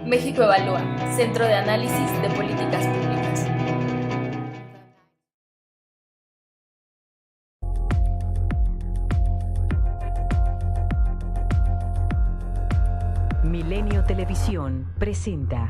México Evalúa, Centro de Análisis de Políticas Públicas. Milenio Televisión presenta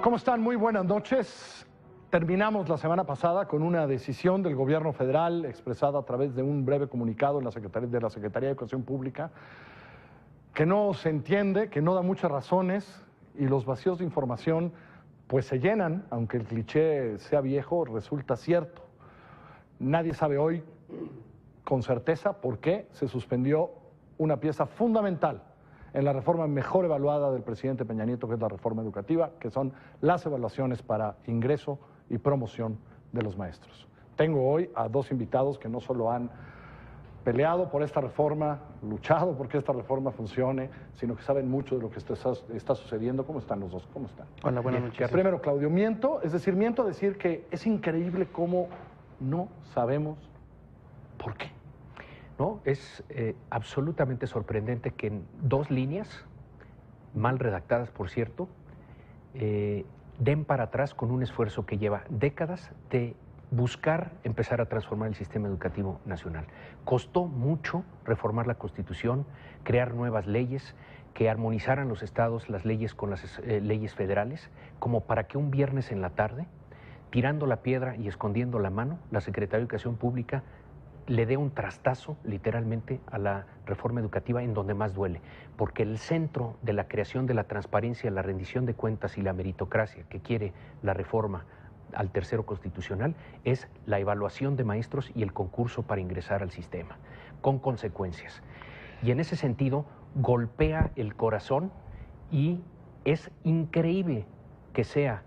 ¿Cómo están? Muy buenas noches. Terminamos la semana pasada con una decisión del gobierno federal expresada a través de un breve comunicado en la Secretaría de Educación Pública que no se entiende, que no da muchas razones y los vacíos de información pues se llenan, aunque el cliché sea viejo, resulta cierto. Nadie sabe hoy con certeza por qué se suspendió una pieza fundamental en la reforma mejor evaluada del presidente Peña Nieto, que es la reforma educativa, que son las evaluaciones para ingreso y promoción de los maestros. Tengo hoy a dos invitados que no solo han peleado por esta reforma, luchado porque esta reforma funcione, sino que saben mucho de lo que está sucediendo. ¿Cómo están los dos? ¿Cómo están? Hola, buenas noches. Primero, Claudio, miento a decir que es increíble cómo no sabemos por qué. No, es absolutamente sorprendente que en dos líneas, mal redactadas por cierto, den para atrás con un esfuerzo que lleva décadas de buscar empezar a transformar el sistema educativo nacional. Costó mucho reformar la Constitución, crear nuevas leyes que armonizaran los estados las leyes con las leyes federales, como para que un viernes en la tarde, tirando la piedra y escondiendo la mano, la Secretaría de Educación Pública le dé un trastazo literalmente a la reforma educativa en donde más duele, porque el centro de la creación de la transparencia, la rendición de cuentas y la meritocracia que quiere la reforma al tercero constitucional es la evaluación de maestros y el concurso para ingresar al sistema, con consecuencias. Y en ese sentido golpea el corazón y es increíble que sea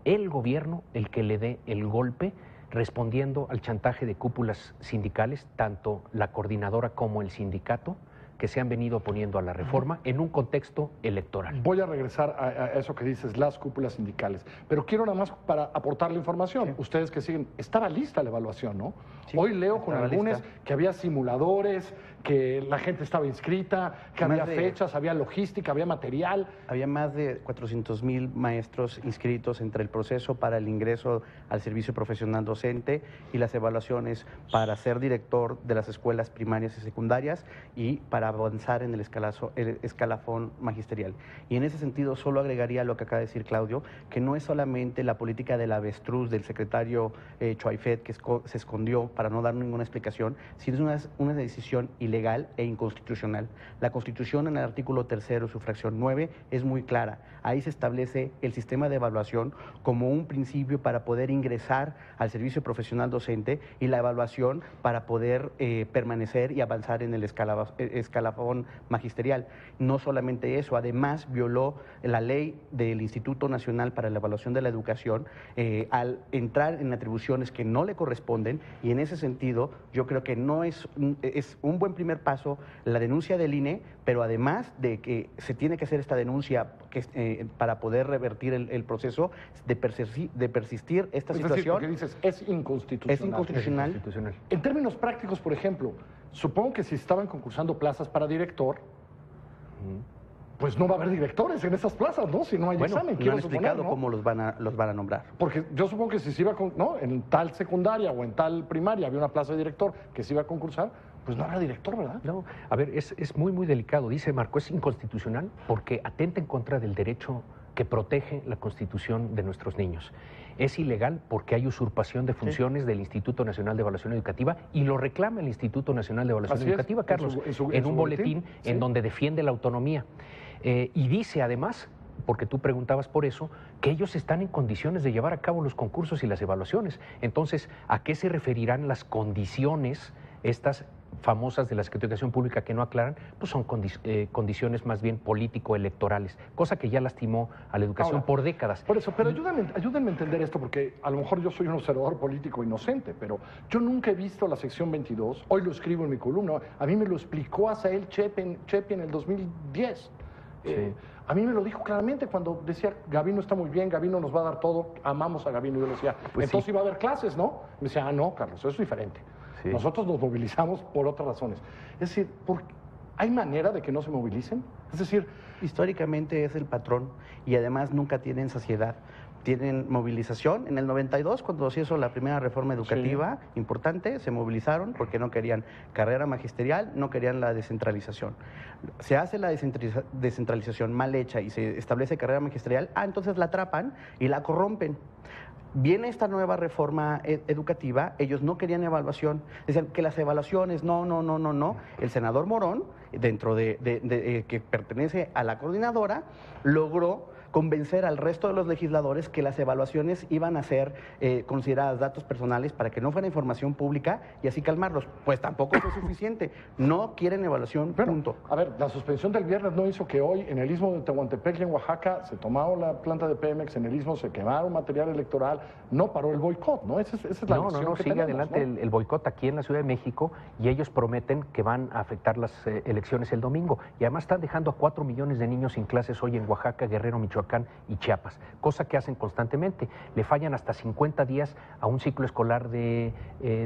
el gobierno el que le dé el golpe, respondiendo al chantaje de cúpulas sindicales, tanto la coordinadora como el sindicato, que se han venido oponiendo a la reforma en un contexto electoral. Voy a regresar a eso que dices, las cúpulas sindicales, pero quiero nada más para aportar la información. Sí. Ustedes que siguen, estaba lista la evaluación, ¿no? Sí, hoy leo con algunos que había simuladores, que la gente estaba inscrita, que había fechas, había logística, había material. Había más de 400,000 maestros inscritos entre el proceso para el ingreso al servicio profesional docente y las evaluaciones para ser director de las escuelas primarias y secundarias y para avanzar en el escalafón magisterial. Y en ese sentido solo agregaría lo que acaba de decir Claudio, que no es solamente la política del avestruz del secretario Choaifet que se escondió para no dar ninguna explicación, sino es una decisión ilegal e inconstitucional. La Constitución en el artículo 3º, su fracción 9, es muy clara. Ahí se establece el sistema de evaluación como un principio para poder ingresar al servicio profesional docente y la evaluación para poder permanecer y avanzar en el escalafón magisterial. No solamente eso, además violó la ley del Instituto Nacional para la Evaluación de la Educación al entrar en atribuciones que no le corresponden, y en ese sentido yo creo que no es un buen primer paso la denuncia del INE, pero además de que se tiene que hacer esta denuncia para poder revertir el proceso de persistir esta situación. Porque dices, es inconstitucional. Es inconstitucional. En términos prácticos, por ejemplo, supongo que si estaban concursando plazas para director, pues no va a haber directores en esas plazas, ¿no? Si no hay examen. No han explicado cómo los van a nombrar. Porque yo supongo que si se iba en tal secundaria o en tal primaria había una plaza de director que se iba a concursar, pues no habrá director, ¿verdad? No, a ver, es muy, muy delicado. Dice Marco, es inconstitucional porque atenta en contra del derecho que protege la Constitución de nuestros niños. Es ilegal porque hay usurpación de funciones del Instituto Nacional de Evaluación Educativa y lo reclama el Instituto Nacional de Evaluación Educativa, Carlos, en un boletín en donde defiende la autonomía. Y dice además, porque tú preguntabas por eso, que ellos están en condiciones de llevar a cabo los concursos y las evaluaciones. Entonces, ¿a qué se referirán las condiciones estas famosas de la Secretaría de Educación Pública que no aclaran? Pues son condiciones más bien político-electorales, cosa que ya lastimó a la educación ahora, por décadas. Por eso, pero ayúdenme a entender esto, porque a lo mejor yo soy un observador político inocente, pero yo nunca he visto la sección 22, hoy lo escribo en mi columna, a mí me lo explicó Asael Chepi en el 2010. A mí me lo dijo claramente cuando decía, Gabino está muy bien, Gabino nos va a dar todo, amamos a Gabino. Yo le decía, Pues entonces sí. iba a haber clases, ¿no? Me decía, no, Carlos, eso es diferente. Sí. Nosotros nos movilizamos por otras razones. Es decir, ¿hay manera de que no se movilicen? Es decir, Históricamente es el patrón y además nunca tienen saciedad. Tienen movilización. En el 92, cuando se hizo la primera reforma educativa importante, se movilizaron porque no querían carrera magisterial, no querían la descentralización. Se hace la descentralización mal hecha y se establece carrera magisterial, entonces la atrapan y la corrompen. Viene esta nueva reforma educativa, ellos no querían evaluación, decían que las evaluaciones, no. El senador Morón, dentro que pertenece a la coordinadora, logró convencer al resto de los legisladores que las evaluaciones iban a ser consideradas datos personales para que no fuera información pública y así calmarlos. Pues tampoco fue suficiente. No quieren evaluación, punto. A ver, la suspensión del viernes no hizo que hoy en el Istmo de Tehuantepec y en Oaxaca se tomara la planta de Pemex, en el Istmo se quemaron material electoral, no paró el boicot, ¿no? Esa es la lección que sigue tenemos, adelante ¿no? el boicot aquí en la Ciudad de México y ellos prometen que van a afectar las elecciones el domingo. Y además están dejando a 4 millones de niños sin clases hoy en Oaxaca, Guerrero, Michoacán y Chiapas, cosa que hacen constantemente. Le fallan hasta 50 días a un ciclo escolar de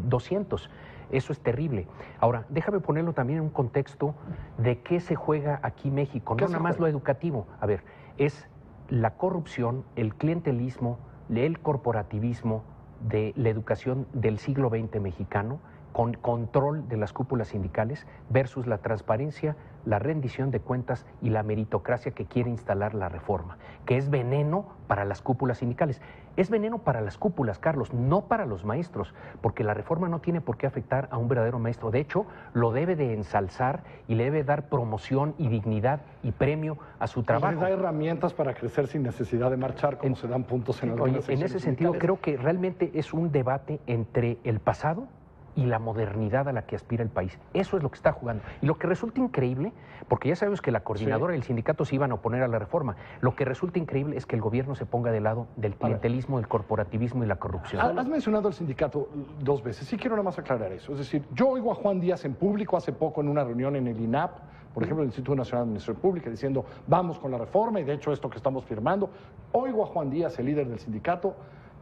200. Eso es terrible. Ahora, déjame ponerlo también en un contexto de qué se juega aquí México, no nada más lo educativo. A ver, es la corrupción, el clientelismo, el corporativismo de la educación del siglo XX mexicano, con control de las cúpulas sindicales versus la transparencia, la rendición de cuentas y la meritocracia que quiere instalar la reforma, que es veneno para las cúpulas sindicales. Es veneno para las cúpulas, Carlos, no para los maestros, porque la reforma no tiene por qué afectar a un verdadero maestro. De hecho, lo debe de ensalzar y le debe dar promoción y dignidad y premio a su trabajo. Les da herramientas para crecer sin necesidad de marchar, como se dan puntos en algunas Oye, en secciones ese sentido, sindicales. creo que realmente es un debate entre el pasado y la modernidad a la que aspira el país. Eso es lo que está jugando. Y lo que resulta increíble, porque ya sabemos que la coordinadora y el sindicato se iban a oponer a la reforma, lo que resulta increíble es que el gobierno se ponga del lado del clientelismo, del corporativismo y la corrupción. Has mencionado el sindicato 2 veces. Sí quiero nada más aclarar eso. Es decir, yo oigo a Juan Díaz en público hace poco en una reunión en el INAP, por ejemplo, el Instituto Nacional de Administración Pública, diciendo, vamos con la reforma y de hecho esto que estamos firmando. Oigo a Juan Díaz, el líder del sindicato,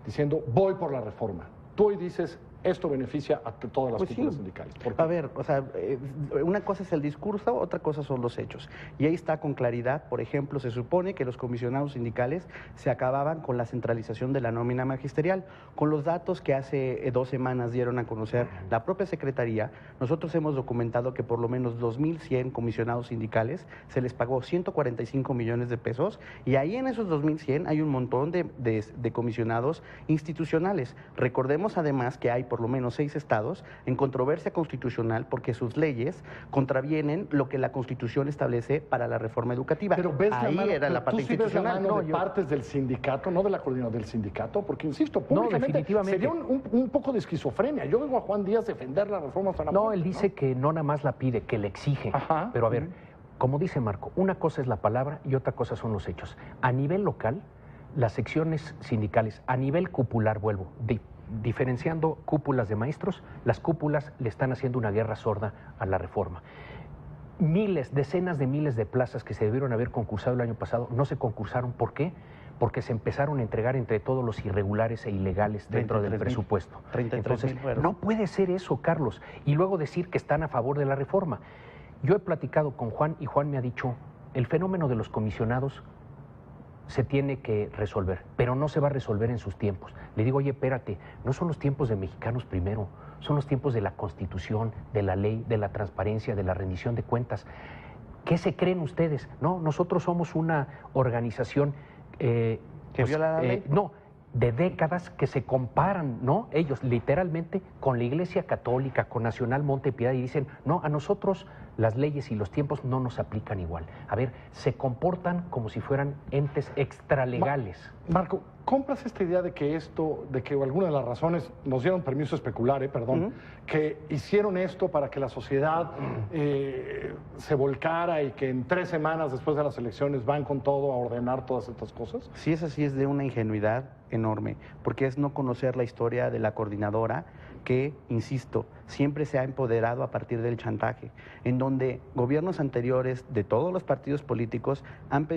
diciendo, voy por la reforma. Tú hoy dices, esto beneficia a todas las cúpulas sindicales. ¿Por qué? A ver, o sea, una cosa es el discurso, otra cosa son los hechos. Y ahí está con claridad, por ejemplo, se supone que los comisionados sindicales se acababan con la centralización de la nómina magisterial. Con los datos que hace 2 semanas dieron a conocer la propia Secretaría, nosotros hemos documentado que por lo menos 2.100 comisionados sindicales se les pagó 145 millones de pesos y ahí en esos 2.100 hay un montón de comisionados institucionales. Recordemos además que hay por lo menos 6 estados en controversia constitucional porque sus leyes contravienen lo que la Constitución establece para la reforma educativa. Pero ves ahí la mano, era la parte tú sí ves la institucional. mano de partes del sindicato, no de la coordinadora del sindicato, porque insisto, públicamente definitivamente. sería un poco de esquizofrenia. Yo oigo a Juan Díaz defender la reforma hasta la No, muerte, él dice que no nada más la pide, que le exige. Ajá. Pero a ver, como dice Marco, una cosa es la palabra y otra cosa son los hechos. A nivel local, las secciones sindicales, a nivel cupular, vuelvo, diferenciando cúpulas de maestros, las cúpulas le están haciendo una guerra sorda a la reforma. Miles, decenas de miles de plazas que se debieron haber concursado el año pasado no se concursaron. ¿Por qué? Porque se empezaron a entregar entre todos los irregulares e ilegales dentro del presupuesto. Entonces, no puede ser eso, Carlos. Y luego decir que están a favor de la reforma. Yo he platicado con Juan y Juan me ha dicho, el fenómeno de los comisionados se tiene que resolver, pero no se va a resolver en sus tiempos. Le digo, oye, espérate, no son los tiempos de Mexicanos Primero, son los tiempos de la Constitución, de la ley, de la transparencia, de la rendición de cuentas. ¿Qué se creen ustedes? No, nosotros somos una organización ¿Que viola la ley? No, de décadas que se comparan, ¿no? Ellos literalmente con la Iglesia Católica, con Nacional Monte Piedad y dicen, no, a nosotros las leyes y los tiempos no nos aplican igual. A ver, se comportan como si fueran entes extralegales. Marco, ¿compras esta idea de que alguna de las razones, nos dieron permiso a especular, que hicieron esto para que la sociedad se volcara y que en 3 semanas después de las elecciones van con todo a ordenar todas estas cosas? Si es así, es de una ingenuidad enorme, porque es no conocer la historia de la coordinadora que, insisto, siempre se ha empoderado a partir del chantaje, en donde gobiernos anteriores de todos los partidos políticos han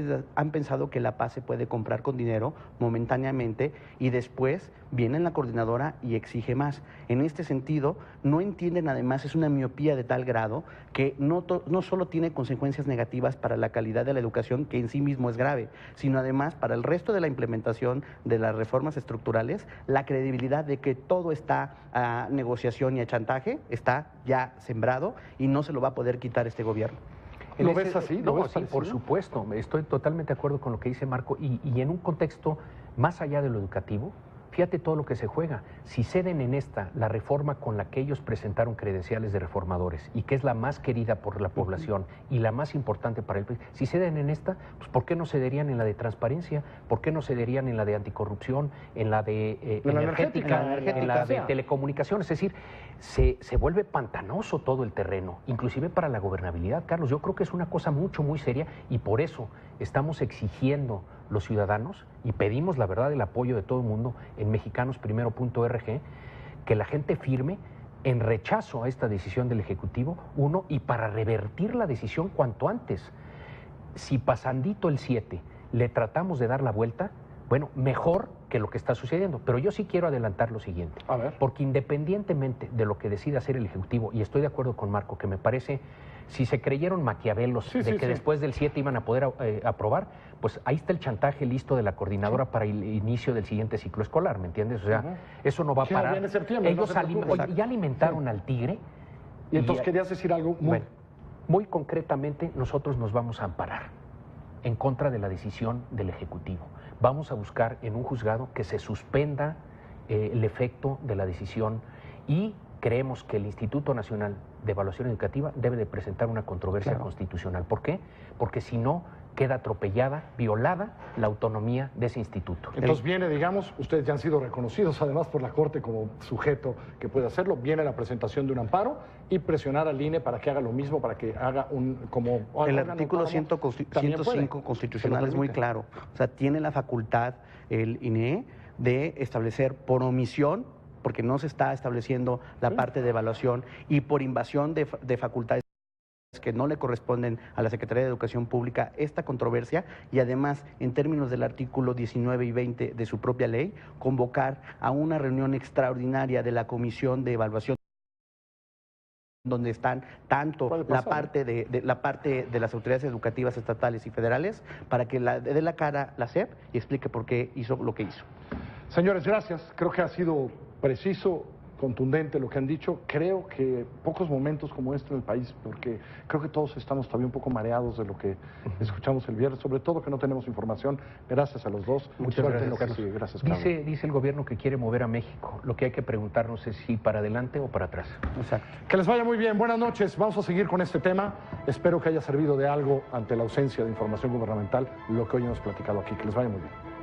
pensado que la paz se puede comprar con dinero momentáneamente y después viene la coordinadora y exige más. En este sentido, no entienden además, es una miopía de tal grado que no solo tiene consecuencias negativas para la calidad de la educación, que en sí mismo es grave, sino además para el resto de la implementación de las reformas estructurales, la credibilidad de que todo está a negociación y a chantaje está ya sembrado y no se lo va a poder quitar este gobierno. ¿Lo ves así? ¿Lo ves sí, por parecido? supuesto. Estoy totalmente de acuerdo con lo que dice Marco. Y en un contexto más allá de lo educativo, fíjate todo lo que se juega. Si ceden en esta la reforma con la que ellos presentaron credenciales de reformadores y que es la más querida por la población y la más importante para el país, si ceden en esta, pues ¿por qué no cederían en la de transparencia? ¿Por qué no cederían en la de anticorrupción, en la de energética, en la de telecomunicaciones? Es decir, se vuelve pantanoso todo el terreno, inclusive para la gobernabilidad, Carlos. Yo creo que es una cosa muy seria y por eso estamos exigiendo los ciudadanos y pedimos la verdad el apoyo de todo el mundo en mexicanos.primero.org, que la gente firme en rechazo a esta decisión del Ejecutivo, uno, y para revertir la decisión cuanto antes. Si pasandito el 7 le tratamos de dar la vuelta, bueno, mejor que lo que está sucediendo. Pero yo sí quiero adelantar lo siguiente. A ver. Porque independientemente de lo que decida hacer el Ejecutivo, y estoy de acuerdo con Marco, que me parece, si se creyeron maquiavelos después del 7 iban a poder aprobar, pues ahí está el chantaje listo de la coordinadora para el inicio del siguiente ciclo escolar, ¿me entiendes? O sea, eso no va a parar. Viene septiembre, Ellos no se preocupe. ya alimentaron al tigre. Y entonces querías decir algo muy concretamente, nosotros nos vamos a amparar en contra de la decisión del Ejecutivo. Vamos a buscar en un juzgado que se suspenda el efecto de la decisión y creemos que el Instituto Nacional de Evaluación Educativa debe de presentar una controversia constitucional. ¿Por qué? Porque si no, queda atropellada, violada la autonomía de ese instituto. Entonces viene, digamos, ustedes ya han sido reconocidos además por la Corte como sujeto que puede hacerlo, viene la presentación de un amparo y presionar al INE para que haga lo mismo, para que haga el artículo 105 constitucional es muy claro, o sea, tiene la facultad el INE de establecer por omisión, porque no se está estableciendo la parte de evaluación, y por invasión de facultades que no le corresponden a la Secretaría de Educación Pública esta controversia, y además, en términos del artículo 19 y 20 de su propia ley, convocar a una reunión extraordinaria de la Comisión de Evaluación, donde están tanto la parte de las autoridades educativas estatales y federales, para que dé la cara la SEP y explique por qué hizo lo que hizo. Señores, gracias. Creo que ha sido preciso, contundente lo que han dicho. Creo que pocos momentos como este en el país, porque creo que todos estamos todavía un poco mareados de lo que escuchamos el viernes, sobre todo que no tenemos información. Gracias a los dos. Muchas gracias, Carlos. Gracias, Carlos. Dice el gobierno que quiere mover a México. Lo que hay que preguntarnos es si para adelante o para atrás. Exacto. Que les vaya muy bien. Buenas noches. Vamos a seguir con este tema. Espero que haya servido de algo ante la ausencia de información gubernamental lo que hoy hemos platicado aquí. Que les vaya muy bien.